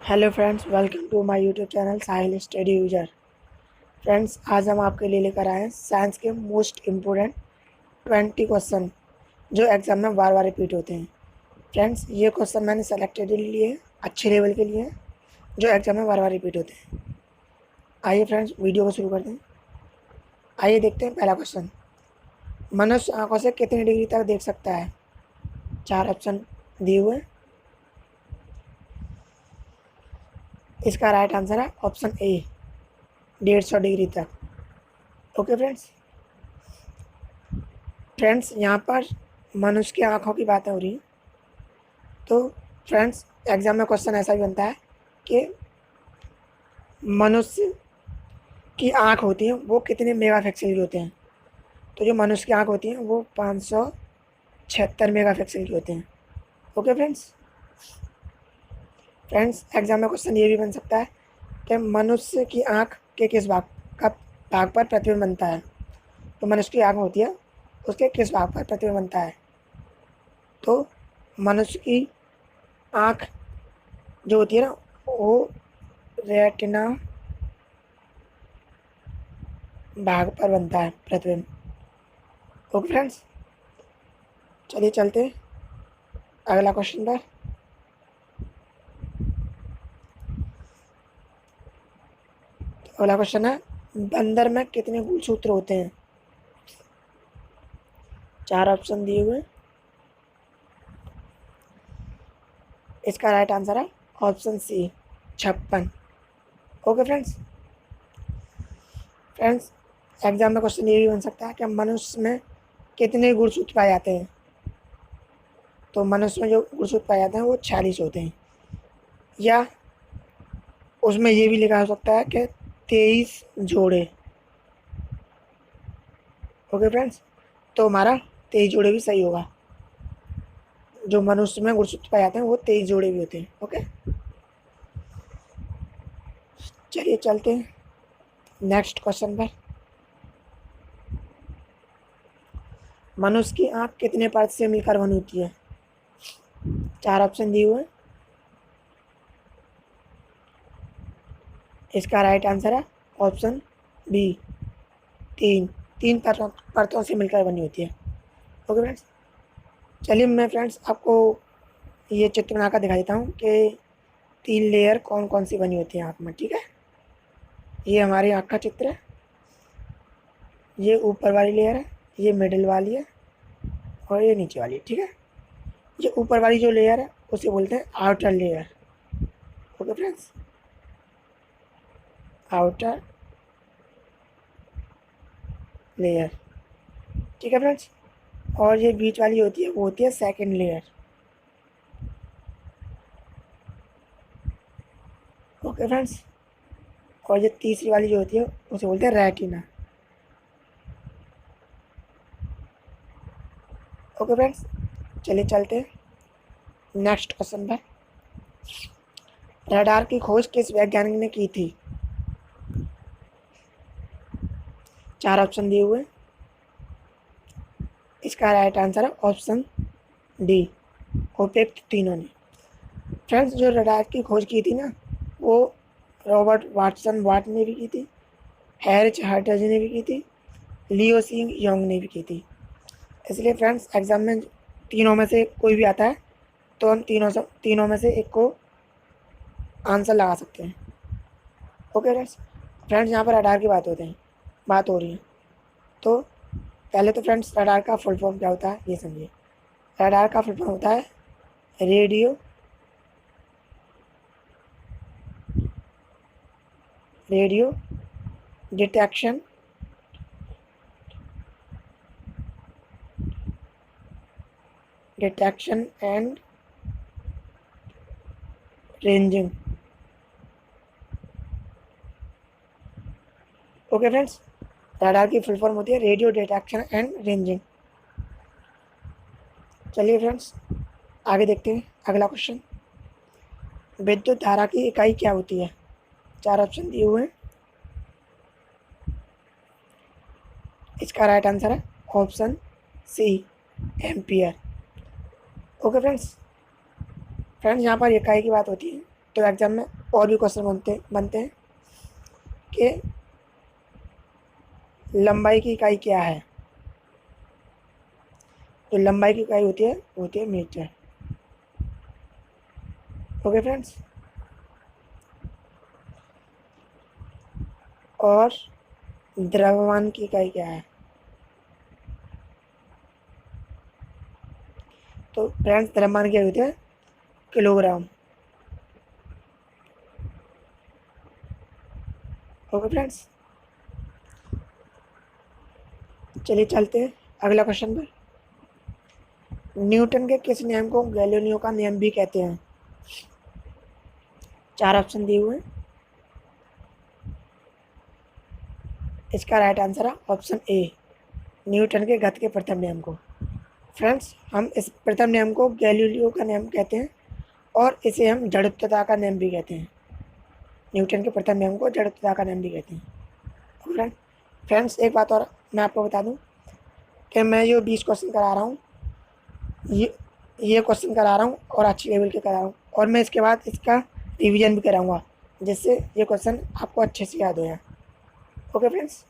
Hello friends, welcome to my YouTube channel Sahil study user. Friends, आज हम आपके लिए लेकर आए हैं साइंस के मोस्ट इम्पोर्टेंट 20 क्वेश्चन जो एग्ज़ाम में बार बार रिपीट होते हैं। फ्रेंड्स, ये क्वेश्चन मैंने सेलेक्टेड लिए हैं, अच्छे लेवल के लिए हैं, जो एग्ज़ाम में बार बार रिपीट होते हैं। आइए फ्रेंड्स, वीडियो को शुरू करते हैं। आइए देखते हैं पहला क्वेश्चन। मनुष्य आंखों से कितनी डिग्री तक देख सकता है? 4 ऑप्शन दिए हुए हैं। इसका राइट आंसर है ऑप्शन ए, 150 डिग्री तक। ओके फ्रेंड्स, यहाँ पर मनुष्य की आँखों की बातें हो रही हैं। तो फ्रेंड्स, एग्ज़ाम में क्वेश्चन ऐसा भी बनता है कि मनुष्य की आँख होती है वो कितने मेगापिक्सल की होते हैं। तो जो मनुष्य की आँख होती है वो 576 मेगापिक्सल की होते हैं। ओके फ्रेंड्स, एग्ज़ाम में क्वेश्चन ये भी बन सकता है कि मनुष्य की आँख के किस भाग पर प्रतिबिंब बनता है। तो मनुष्य की आँख होती है उसके किस भाग पर प्रतिबिंब बनता है। तो मनुष्य की आँख जो होती है ना, वो रेटिना भाग पर बनता है प्रतिबिंब। ओके फ्रेंड्स, चलिए चलते अगला क्वेश्चन पर। अगला क्वेश्चन है, बंदर में कितने गुणसूत्र होते हैं? 4 ऑप्शन दिए हुए। इसका राइट आंसर है option C, 56। Okay friends, exam में क्वेश्चन ये भी बन सकता है कि मनुष्य में कितने गुणसूत्र पाए जाते हैं। तो मनुष्य में जो गुणसूत्र पाए जाते हैं वो 46 होते हैं, या उसमें ये भी लिखा हो सकता है कि 23 जोड़े। ओके फ्रेंड्स, तो हमारा 23 जोड़े भी सही होगा। जो मनुष्य में गुणसूत्र पाए जाते हैं वो 23 जोड़े भी होते हैं। ओके, चलिए चलते हैं नेक्स्ट क्वेश्चन पर। मनुष्य की आँख कितने पार्ट से मिलकर बनी होती है? 4 ऑप्शन दिए हुए हैं। इसका राइट आंसर है ऑप्शन बी, 3 परतों से मिलकर बनी होती है। ओके फ्रेंड्स, चलिए मैं फ्रेंड्स आपको ये चित्र बनाकर दिखा देता हूँ कि 3 लेयर कौन कौन सी बनी होती है आँख में। ठीक है, ये हमारी आँख का चित्र है। ये ऊपर वाली लेयर है, ये मिडिल वाली है, और ये नीचे वाली है। ठीक है, ये ऊपर वाली जो लेयर है उसे बोलते हैं outer layer. Okay friends, outer layer. ठीक है फ्रेंड्स, और ये बीच वाली होती है वो होती है सेकंड लेयर। ओके फ्रेंड्स, और ये तीसरी वाली जो होती है उसे बोलते हैं रेटिना। ओके फ्रेंड्स, चलिए चलते हैं नेक्स्ट क्वेश्चन पर। रडार की खोज किस वैज्ञानिक ने की थी? 4 ऑप्शन दिए हुए। इसका राइट आंसर है ऑप्शन डी, उपयुक्त तीनों ने। फ्रेंड्स, जो रडार की खोज की थी ना, वो रॉबर्ट वाटसन वाट ने भी की थी, हैरिच हार्टज ने भी की थी, लियो सिंग योंग ने भी की थी। इसलिए फ्रेंड्स, एग्जाम में तीनों में से कोई भी आता है तो हम तीनों में से एक को आंसर लगा सकते हैं। ओके फ्रेंड्स, यहाँ पर रडार की बात हो रही है। तो पहले तो फ्रेंड्स, रडार का फुल फॉर्म क्या होता है ये समझिए। रडार का फुल फॉर्म होता है radio detection and ranging. Okay friends, radar की फुल फॉर्म होती है रेडियो डिटेक्शन एंड रेंजिंग। चलिए फ्रेंड्स, आगे देखते हैं अगला क्वेश्चन। विद्युत धारा की इकाई क्या होती है? 4 ऑप्शन दिए हुए हैं। इसका राइट आंसर है option C, ampere. Okay friends, यहाँ पर इकाई की बात होती है तो एग्जाम में और भी क्वेश्चन बनते हैं कि लंबाई की इकाई क्या है। तो लंबाई की इकाई होती है मीटर। ओके फ्रेंड्स, और द्रव्यमान की इकाई क्या है। तो फ्रेंड्स द्रव्यमान की होती है किलोग्राम। ओके फ्रेंड्स, चलिए चलते हैं अगला क्वेश्चन पर। न्यूटन के किस नियम को गैलीलियो का नियम भी कहते हैं। 4 ऑप्शन दिए हुए हैं, इसका राइट आंसर है ऑप्शन ए, न्यूटन के गति के प्रथम नियम को। फ्रेंड्स हम इस प्रथम नियम को गैलीलियो का नियम कहते हैं और इसे हम जड़त्वता का नियम भी कहते हैं। न्यूटन के प्रथम नियम को जड़त्वता का नियम भी कहते हैं। फ्रेंड्स एक बात और मैं आपको बता दूं कि मैं ये 20 क्वेश्चन करा रहा हूँ, ये क्वेश्चन करा रहा हूँ और अच्छी लेवल के करा रहा हूँ, और मैं इसके बाद इसका रिवीजन भी कराऊंगा जिससे ये क्वेश्चन आपको अच्छे से याद हो जाए। ओके फ्रेंड्स,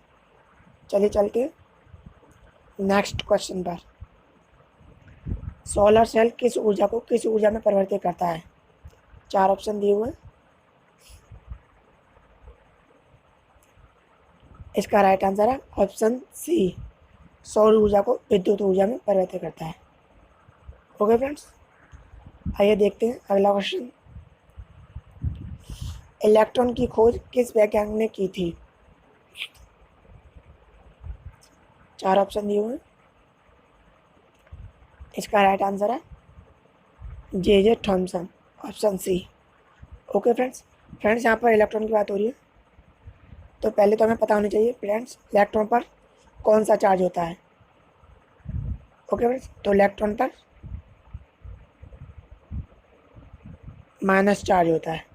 चलिए चलते नेक्स्ट क्वेश्चन पर। सोलर सेल किस ऊर्जा को किस ऊर्जा में परिवर्तित करता है। 4 ऑप्शन दिए हुए हैं, इसका राइट आंसर है ऑप्शन सी, सौर ऊर्जा को विद्युत ऊर्जा में परिवर्तित करता है। ओके फ्रेंड्स, आइए देखते हैं अगला क्वेश्चन। इलेक्ट्रॉन की खोज किस वैज्ञानिक ने की थी। 4 ऑप्शन दिए हुए हैं, इसका राइट आंसर है J Thomson, option C. Okay friends यहाँ पर इलेक्ट्रॉन की बात हो रही है, तो पहले तो हमें पता होनी चाहिए फ्रेंड्स इलेक्ट्रॉन पर कौन सा चार्ज होता है। ओके फ्रेंड्स, तो इलेक्ट्रॉन पर माइनस चार्ज होता है।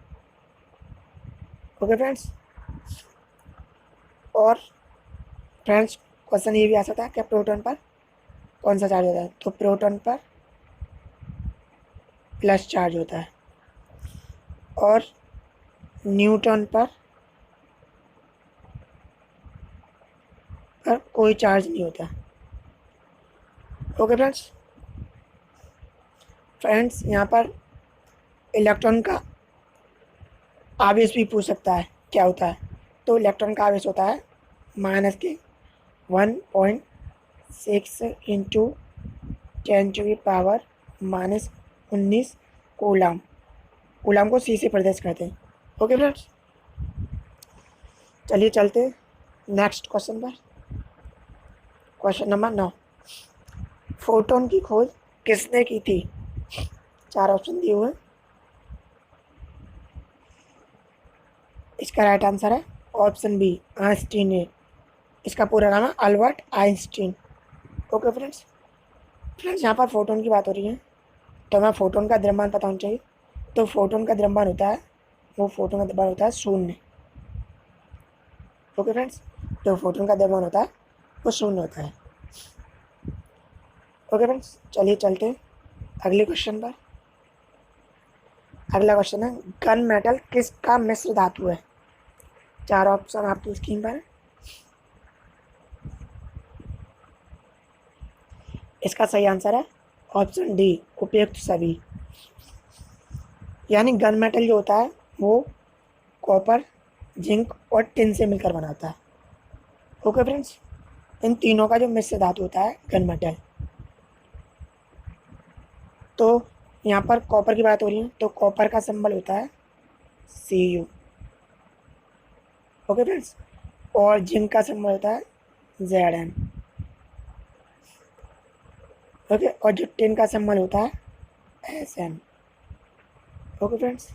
ओके फ्रेंड्स, और फ्रेंड्स क्वेश्चन ये भी आ सकता है कि प्रोटॉन पर कौन सा चार्ज होता है। तो प्रोटॉन पर प्लस चार्ज होता है और न्यूट्रॉन पर कोई चार्ज नहीं होता। ओके फ्रेंड्स यहाँ पर इलेक्ट्रॉन का आवेश भी पूछ सकता है क्या होता है। तो इलेक्ट्रॉन का आवेश होता है माइनस के 1.6 इंटू 10⁻⁻⁻19 कूलाम। कूलाम को सी से प्रदर्शित करते हैं। ओके फ्रेंड्स, चलिए चलते नेक्स्ट क्वेश्चन पर। क्वेश्चन नंबर 9, फोटोन की खोज किसने की थी। 4 ऑप्शन दिए हुए हैं, इसका राइट आंसर है ऑप्शन बी, आइंस्टीन ने। इसका पूरा नाम है अल्बर्ट आइंस्टीन। ओके फ्रेंड्स यहाँ पर फोटोन की बात हो रही है, तो हमें फोटोन का द्रव्यमान पता होना चाहिए। तो फोटोन का द्रव्यमान होता है, वो फोटोन का द्रव्यमान होता है 0। ओके फ्रेंड्स, जो फोटोन का द्रव्यमान होता है वो 0 होता है। ओके फ्रेंड्स, चलिए चलते हैं अगले क्वेश्चन पर। अगला क्वेश्चन है गन मेटल किसका मिश्र धातु है। 4 ऑप्शन आपकी स्क्रीन पर है, इसका सही आंसर है ऑप्शन डी, उपयुक्त सभी। यानी गन मेटल जो होता है वो कॉपर, जिंक और टिन से मिलकर बना होता है। ओके फ्रेंड्स, इन तीनों का जो मिश्र धातु होता है गन मेटल। तो यहाँ पर कॉपर की बात हो रही है, तो कॉपर का सिंबल होता है Cu। ओके फ्रेंड्स, और जिंक का सिंबल होता है Zn। ओके, और जो टिन का सिंबल होता है Sn। ओके फ्रेंड्स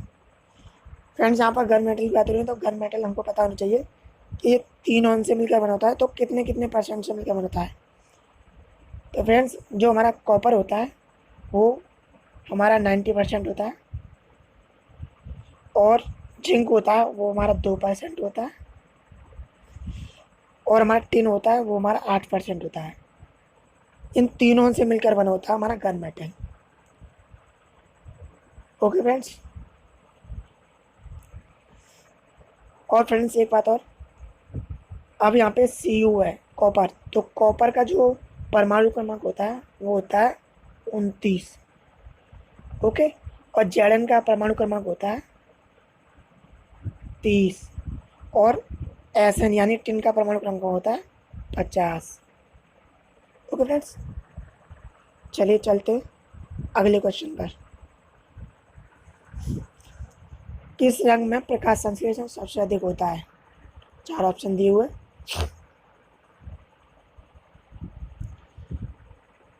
यहाँ पर गन मेटल की बात हो रही है, तो गन मेटल हमको पता होना चाहिए कि ये 3 ऑन से मिलकर बना होता है, तो कितने कितने परसेंट से मिलकर बना होता है। तो फ्रेंड्स जो हमारा कॉपर होता है वो हमारा 90% होता है, और जिंक होता है वो हमारा 2% होता है, और हमारा टिन होता है वो हमारा 8% होता है। इन तीनों से मिलकर बना होता है हमारा गन मेटल। ओके फ्रेंड्स, और फ्रेंड्स एक बात और, अब यहाँ पे Cu है कॉपर, तो कॉपर का जो परमाणु क्रमांक होता है वो होता है 29। ओके, और Zn का परमाणु क्रमांक होता है 30, और Sn यानी टिन का परमाणु क्रमांक होता है 50। ओके फ्रेंड्स, चलिए चलते हैं अगले क्वेश्चन पर। किस रंग में प्रकाश संश्लेषण सबसे अधिक होता है? 4 ऑप्शन दिए हुए।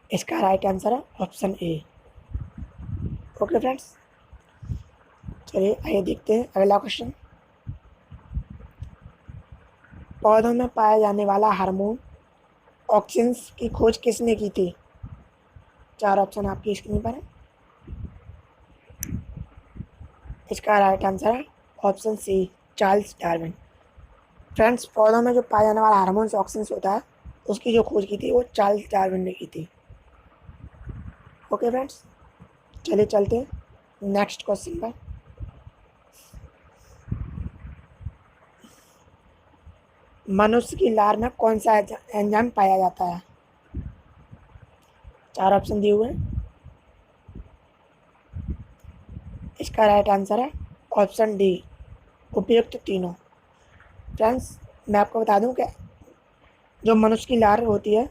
इसका राइट आंसर है ऑप्शन ए। ओके फ्रेंड्स, चलिए आइए देखते हैं अगला क्वेश्चन। पौधों में पाया जाने वाला हार्मोन ऑक्सिन की खोज किसने की थी? 4 ऑप्शन आपकी स्क्रीन पर है। इसका राइट आंसर है option C, Charles Darwin. Friends, पौधों में जो पाया जाने वाला हार्मोन ऑक्सिन होता है उसकी जो खोज की थी वो चार्ल्स डार्विन ने की थी। ओके फ्रेंड्स, चलिए चलते हैं नेक्स्ट क्वेश्चन पर। मनुष्य की लार में कौन सा एंजाइम पाया जाता है? 4 ऑप्शन दिए हुए हैं। इसका राइट आंसर है ऑप्शन डी, उपयुक्त तीनों। फ्रेंड्स, मैं आपको बता दूं कि जो मनुष्य की लार होती है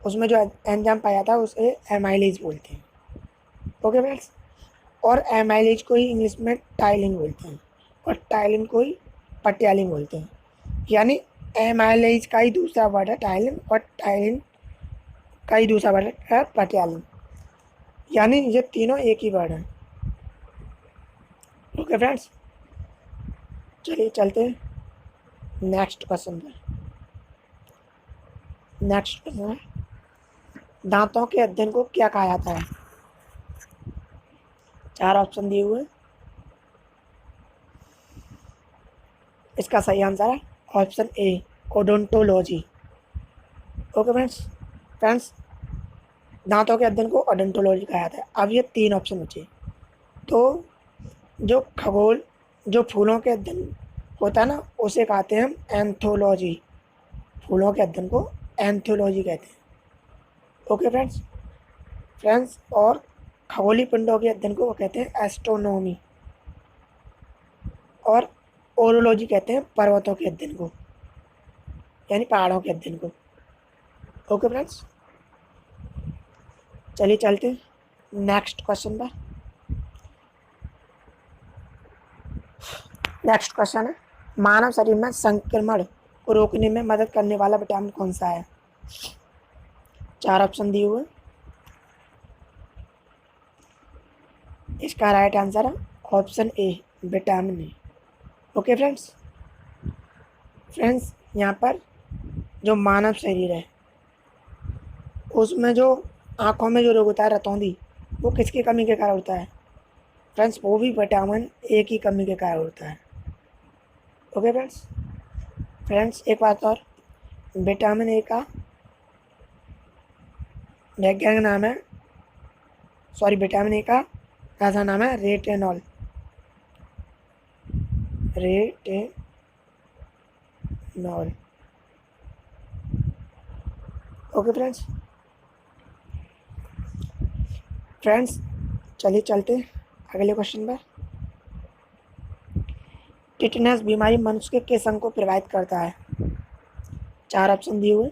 उसमें जो एंजाइम पाया जाता है उसे एमाइलेज बोलते हैं। ओके फ्रेंड्स, और एमाइलेज को ही इंग्लिश में टाइलिन बोलते हैं, और टाइलिन को ही पटियालिन बोलते हैं। यानी एमाइलेज का ही दूसरा वर्ड है टाइलिन, और टाइलिन का ही दूसरा वर्ड है पटियालिन, यानी ये तीनों एक ही वर्ड है। ओके फ्रेंड्स, चलिए चलते हैं नेक्स्ट क्वेश्चन पर। नेक्स्ट क्वेश्चन है, दांतों के अध्ययन को क्या कहा जाता है? 4 ऑप्शन दिए हुए। इसका सही आंसर है option A, odontology. Okay friends, दांतों के अध्ययन को ओडोंटोलॉजी कहा जाता है। अब ये 3 ऑप्शन बचे, तो जो खगोल, जो फूलों के अध्ययन होता है ना उसे कहते हैं हम एंथोलॉजी। फूलों के अध्ययन को एंथोलॉजी कहते हैं। ओके फ्रेंड्स, और खगोलीय पिंडों के अध्ययन को वो कहते हैं एस्ट्रोनॉमी, और ओरोलॉजी कहते हैं पर्वतों के अध्ययन को, यानी पहाड़ों के अध्ययन को। ओके फ्रेंड्स, चलिए चलते हैं नेक्स्ट क्वेश्चन पर। नेक्स्ट क्वेश्चन है, मानव शरीर में संक्रमण को रोकने में मदद करने वाला विटामिन कौन सा है? 4 ऑप्शन दिए हुए। इसका राइट आंसर है option A, vitamin A. Okay friends, यहाँ पर जो मानव शरीर है उसमें जो आँखों में जो रोग होता है रतौंधी, वो किसकी कमी के कारण होता है? फ्रेंड्स, वो भी विटामिन ए की कमी के कारण होता है। ओके फ्रेंड्स, एक बात और, विटामिन ए का वैज्ञानिक नाम है, विटामिन ए का रासायनिक नाम है रेटिनॉल। ओके फ्रेंड्स, चलिए चलते अगले क्वेश्चन पर। टिटनेस बीमारी मनुष्य के किस अंग को प्रभावित करता है? 4 ऑप्शन दिए हुए।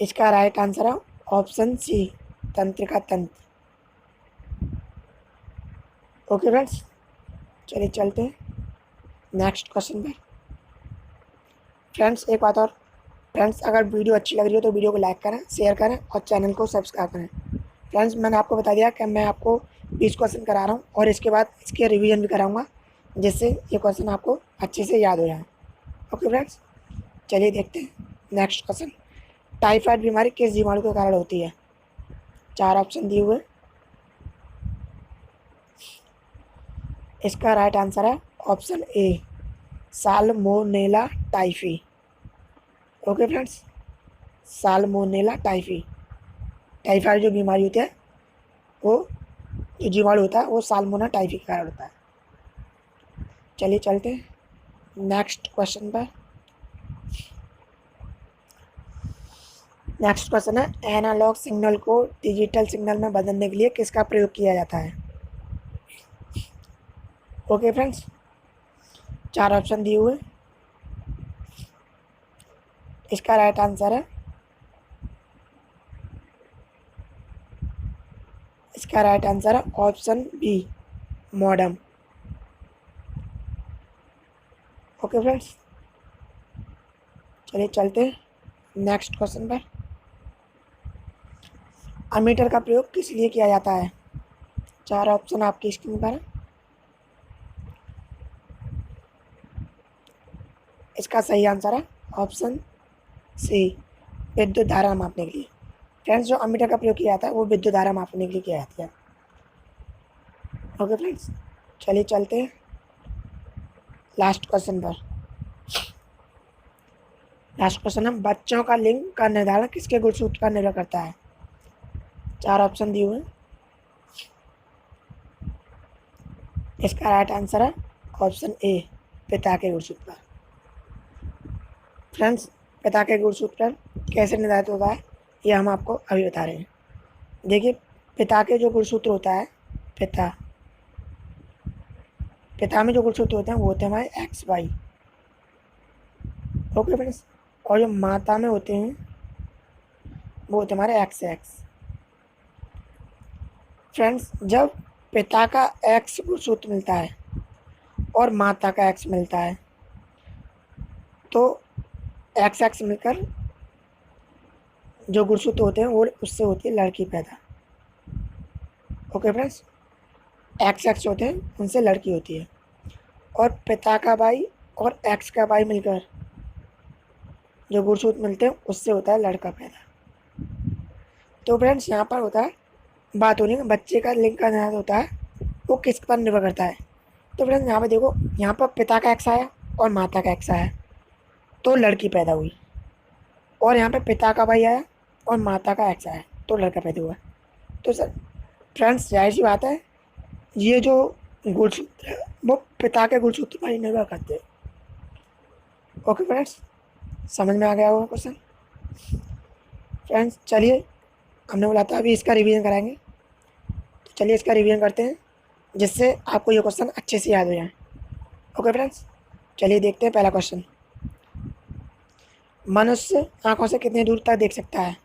इसका राइट आंसर है ऑप्शन सी, तंत्रिका तंत्र। ओके फ्रेंड्स, चलिए चलते हैं नेक्स्ट क्वेश्चन पर। फ्रेंड्स, एक बात और, फ्रेंड्स अगर वीडियो अच्छी लग रही हो तो वीडियो को लाइक करें, शेयर करें और चैनल को सब्सक्राइब करें। फ्रेंड्स, मैंने आपको बता दिया कि मैं आपको 20 क्वेश्चन करा रहा हूँ और इसके बाद इसके रिवीजन भी कराऊंगा, जिससे ये क्वेश्चन आपको अच्छे से याद हो जाए। ओके फ्रेंड्स, चलिए देखते हैं नेक्स्ट क्वेश्चन। टाइफाइड बीमारी किस जीवाणु के कारण होती है? 4 ऑप्शन दिए हुए। इसका राइट आंसर है option A, salmonella typhi. Okay friends, salmonella typhi, typhoid जो बीमारी होती है वो जो जीवाणु होता है वो साल्मोना टाइफी के कारण होता है। चलिए चलते हैं नेक्स्ट क्वेश्चन पर। नेक्स्ट क्वेश्चन है, एनालॉग सिग्नल को डिजिटल सिग्नल में बदलने के लिए किसका प्रयोग किया जाता है? ओके फ्रेंड्स, 4 ऑप्शन दिए हुए। इसका राइट आंसर है, इसका राइट आंसर है option B, modem. Okay friends, चलिए चलते हैं नेक्स्ट क्वेश्चन पर। अमीटर का प्रयोग किस लिए किया जाता है? 4 ऑप्शन आपकी स्क्रीन पर है। इसका सही आंसर है ऑप्शन सी, विद्युत धारा मापने के लिए। फ्रेंड्स, जो अमीटर का प्रयोग किया जाता है वो विद्युत धारा मापने के लिए किया जाता है। ओके फ्रेंड्स, चलिए चलते हैं लास्ट क्वेश्चन पर। लास्ट क्वेश्चन है, बच्चों का लिंग का निर्धारण किसके गुणसूत्र पर निर्भर करता है? 4 ऑप्शन दिए हुए हैं। इसका राइट आंसर है ऑप्शन ए, पिता के गुणसूत्र पर। फ्रेंड्स, पिता के गुणसूत्र पर कैसे निर्धारित होता है ये हम आपको अभी बता रहे हैं। देखिए, पिता के जो गुणसूत्र होता है, पिता में जो गुणसूत्र होते हैं वो होते हैं हमारे एक्स वाई। ओके फ्रेंड्स, और जो माता में होते हैं वो होते हैं हमारे एक्स एक्स। फ्रेंड्स, जब पिता का एक्स गुणसूत्र मिलता है और माता का एक्स मिलता है तो एक्स एक्स मिलकर जो गुणसूत्र होते हैं वो उससे होती है लड़की पैदा। ओके फ्रेंड्स, एक्स एक्स होते हैं उनसे लड़की होती है, और पिता का भाई और एक्स का भाई मिलकर जो गुणसूत्र मिलते हैं उससे होता है लड़का पैदा। तो फ्रेंड्स, यहाँ पर होता है बात होनी है बच्चे का लिंग का निर्धारण होता है वो किस पर निर्भर करता है। तो फ्रेंड्स, यहाँ पर देखो, यहाँ पर पिता का एक्स आया और माता का एक्स आया तो लड़की पैदा हुई, और यहाँ पे पिता का भाई आया और माता का एक्स आया तो लड़का पैदा हुआ। तो सर फ्रेंड्स, जाहिर सी बात है ये जो गुणसूत्र है वो पिता के गुणसूत्र पर ही निर्भर करते हैं। ओके फ्रेंड्स, समझ में आ गया होगा क्वेश्चन? फ्रेंड्स, चलिए, हमने बोला था अभी इसका रिवीजन कराएंगे, तो चलिए इसका रिवीजन करते हैं जिससे आपको ये क्वेश्चन अच्छे से याद हो जाए। ओके फ्रेंड्स, चलिए देखते हैं पहला क्वेश्चन। मनुष्य आंखों से कितनी दूर तक देख सकता है?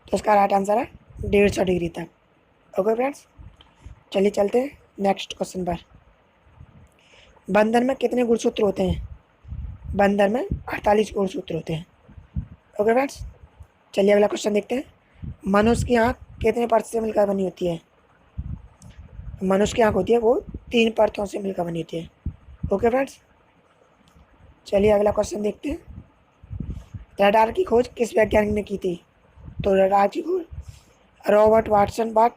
तो इसका राइट आंसर है 150 डिग्री तक। ओके फ्रेंड्स, चलिए चलते हैं नेक्स्ट क्वेश्चन पर। बंदर में कितने गुणसूत्र होते हैं? बंदर में 48 गुणसूत्र होते हैं। ओके फ्रेंड्स, चलिए अगला क्वेश्चन देखते हैं। मनुष्य की आँख कितने परत से मिलकर बनी होती है? मनुष्य की आँख होती है वो 3 परतों से मिलकर बनी होती है। ओके फ्रेंड्स, चलिए अगला क्वेश्चन देखते हैं। रडार की खोज किस वैज्ञानिक ने की थी? तो रडार की खोज Robert Watson Watt,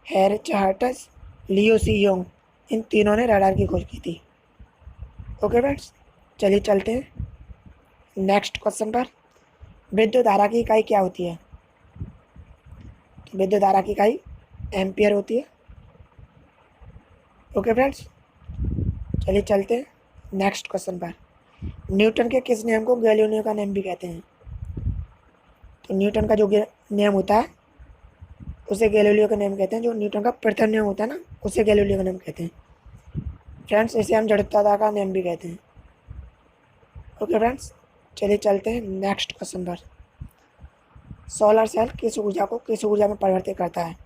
Harry Charles, Leo C Young, इन तीनों ने रडार की खोज की थी। ओके फ्रेंड्स, चलिए चलते हैं नेक्स्ट क्वेश्चन पर। विद्युत धारा की इकाई क्या होती है? तो विद्युत धारा की इकाई एम्पियर होती है। ओके फ्रेंड्स, चलिए चलते हैं नेक्स्ट क्वेश्चन पर। न्यूटन के किस नियम को गैलीलियो का नियम भी कहते हैं? तो न्यूटन का जो नियम होता है उसे गैलीलियो का नियम कहते हैं। जो न्यूटन का प्रथम नियम होता है ना, उसे गैलीलियो का नियम कहते हैं। फ्रेंड्स, इसे हम जड़त्वता का नियम भी कहते हैं। ओके फ्रेंड्स, चलिए चलते हैं नेक्स्ट क्वेश्चन पर। सोलर सेल किस ऊर्जा को किस ऊर्जा में परिवर्तित करता है?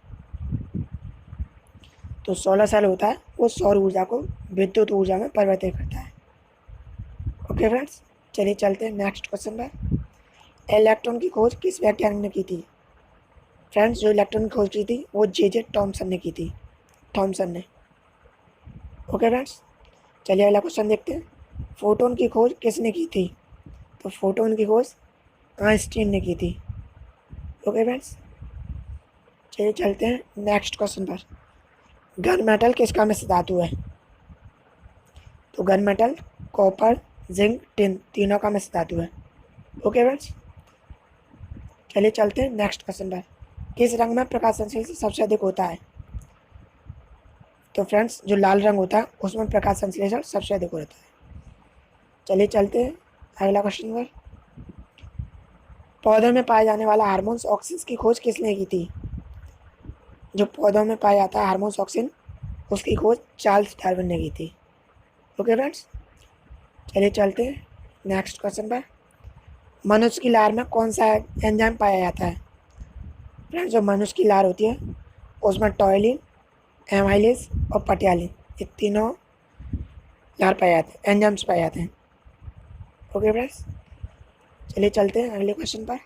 तो सोलर सेल होता है वो सौर ऊर्जा को विद्युत ऊर्जा में परिवर्तित करता है। ओके फ्रेंड्स, चलिए चलते हैं नेक्स्ट क्वेश्चन पर। इलेक्ट्रॉन की खोज किस वैज्ञानिक ने की थी? फ्रेंड्स, जो इलेक्ट्रॉन की खोज की थी वो जे टॉमसन ने की थी, थॉमसन ने। ओके फ्रेंड्स, चलिए अगला क्वेश्चन देखते हैं। फोटोन की खोज किसने की थी? तो फोटोन की खोज आइंस्टीन ने की थी। ओके फ्रेंड्स, चलिए चलते हैं नेक्स्ट क्वेश्चन पर। गन मेटल किसका मिश्र धातु है? तो gun metal copper, zinc, tin तीनों का मिश्र धातु है। ओके फ्रेंड्स, चलिए चलते हैं नेक्स्ट क्वेश्चन पर। किस रंग में प्रकाश संश्लेषण सबसे अधिक होता है? तो फ्रेंड्स जो लाल रंग होता है उसमें प्रकाश संश्लेषण सबसे अधिक होता है। चलिए चलते हैं अगला क्वेश्चन पर। पौधों में पाए जाने वाला हार्मोन्स ऑक्सिन की खोज किसने की थी? जो पौधों में पाया जाता है हार्मोन्स ऑक्सिन, उसकी खोज चार्ल्स डार्विन ने की थी। ओके फ्रेंड्स, चलिए चलते हैं नेक्स्ट क्वेश्चन पर। मनुष्य की लार में कौन सा एंजाइम पाया जाता है? फ्रेंड्स जो मनुष्य की लार होती है उसमें टॉयलिन, एमाइलेज और पटियालिन, ये तीनों लार पाए जाते हैं, एंजाइम्स पाए जाते हैं। ओके फ्रेंड्स, चलिए चलते हैं अगले क्वेश्चन पर।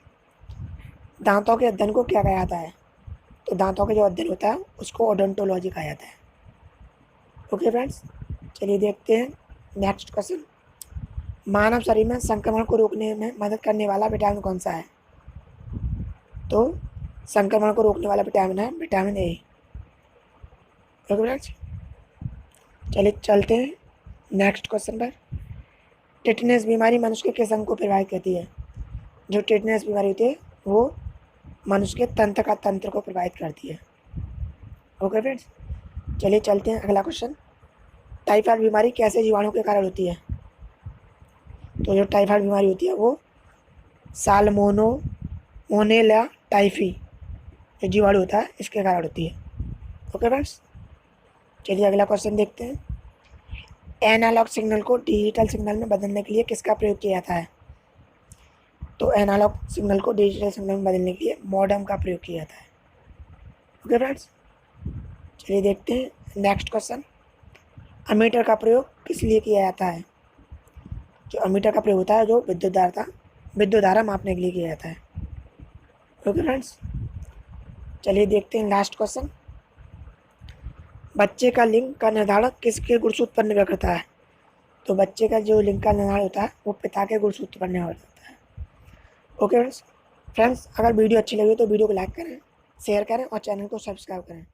दांतों के अध्ययन को क्या कहा जाता है? तो दांतों का जो अध्ययन होता है उसको ओडोंटोलॉजी कहा जाता है। ओके फ्रेंड्स, चलिए देखते हैं नेक्स्ट क्वेश्चन। मानव शरीर में संक्रमण को रोकने में मदद करने वाला विटामिन कौन सा है? तो संक्रमण को रोकने वाला विटामिन है विटामिन ए। ओके फ्रेंड्स, चलिए चलते हैं नेक्स्ट क्वेश्चन पर। टिटनेस बीमारी मनुष्य के किस अंग को प्रभावित करती है? जो टिटनेस बीमारी होती है वो मनुष्य के तंत्र को प्रभावित करती है। ओके फ्रेंड्स, चलिए चलते हैं अगला क्वेश्चन। टाइफाइड बीमारी कैसे जीवाणु के कारण होती है? तो जो टाइफाइड बीमारी होती है वो साल्मोनेला टाइफी जो जीवाणु होता है इसके कारण होती है। ओके फ्रेंड्स, चलिए अगला क्वेश्चन देखते हैं। एनालॉग सिग्नल को डिजिटल सिग्नल में बदलने के लिए किसका प्रयोग किया जाता है? तो एनालॉग सिग्नल को डिजिटल सिग्नल में बदलने के लिए मॉडेम का प्रयोग किया जाता है। ओके फ्रेंड्स, चलिए देखते हैं नेक्स्ट क्वेश्चन। अमीटर का प्रयोग किस लिए किया जाता है? जो अमीटर का प्रयोग होता है जो विद्युत धारा मापने के लिए किया जाता है। ओके फ्रेंड्स, चलिए देखते हैं लास्ट क्वेश्चन। बच्चे का लिंग का निर्धारण किसके गुणसूत्र पर निर्भर करता है? तो बच्चे का जो लिंग का निर्धारण होता है वो पिता के गुणसूत्र पर निर्भर करता है। ओके फ्रेंड्स, अगर वीडियो अच्छी लगी तो वीडियो को लाइक करें, शेयर करें और चैनल को सब्सक्राइब करें।